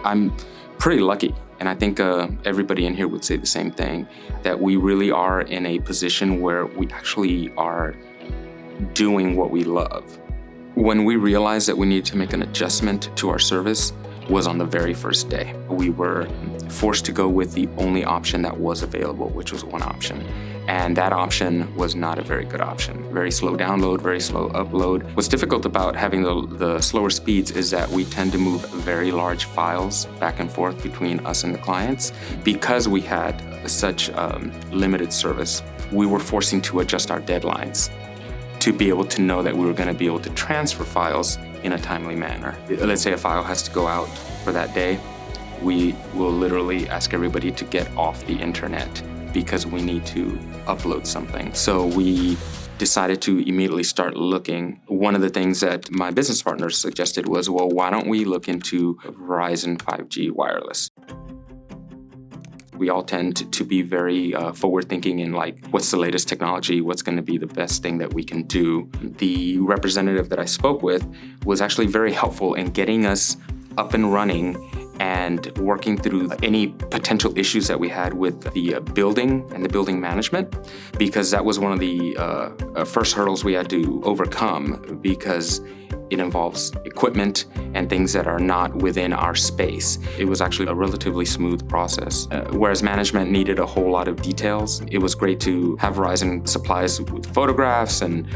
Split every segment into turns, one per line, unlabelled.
I'm pretty lucky, and I think everybody in here would say the same thing, that we really are in a position where we actually are doing what we love. When we realized that we needed to make an adjustment to our service was on the very first day. We were forced to go with the only option that was available, which was one option. And that option was not a very good option. Very slow download, very slow upload. What's difficult about having the slower speeds is that we tend to move very large files back and forth between us and the clients. Because we had such limited service, we were forcing to adjust our deadlines to be able to know that we were going to be able to transfer files in a timely manner. Let's say a file has to go out for that day. We will literally ask everybody to get off the internet because we need to upload something. So we decided to immediately start looking. One of the things that my business partners suggested was, well, why don't we look into Verizon 5G wireless? We all tend to be very forward-thinking in like, what's the latest technology? What's going to be the best thing that we can do? The representative that I spoke with was actually very helpful in getting us up and running and working through any potential issues that we had with the building and the building management, because that was one of the first hurdles we had to overcome, because it involves equipment and things that are not within our space. It was actually a relatively smooth process. Whereas management needed a whole lot of details, it was great to have Verizon supply us with photographs and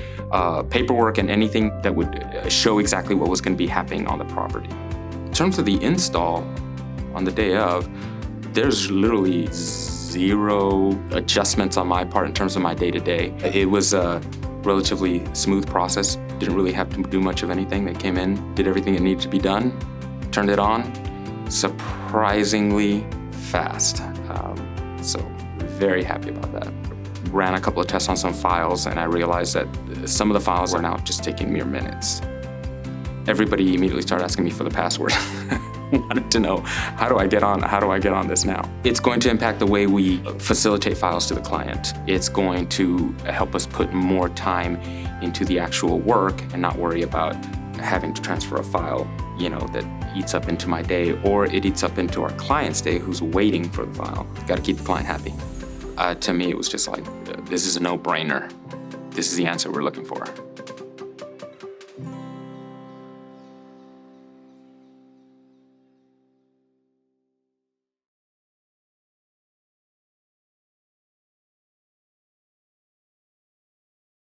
paperwork and anything that would show exactly what was going to be happening on the property. In terms of the install, on the day of, there's literally zero adjustments on my part in terms of my day-to-day. It was a relatively smooth process. Didn't really have to do much of anything. They came in, did everything that needed to be done, turned it on, surprisingly fast. So very happy about that. Ran a couple of tests on some files, and I realized that some of the files were now just taking mere minutes. Everybody immediately started asking me for the password. Wanted to know, how do I get on this now? It's going to impact the way we facilitate files to the client. It's going to help us put more time into the actual work and not worry about having to transfer a file, that eats up into my day, or it eats up into our client's day who's waiting for the file. Got to keep the client happy. To me, it was just like, this is a no-brainer. This is the answer we're looking for.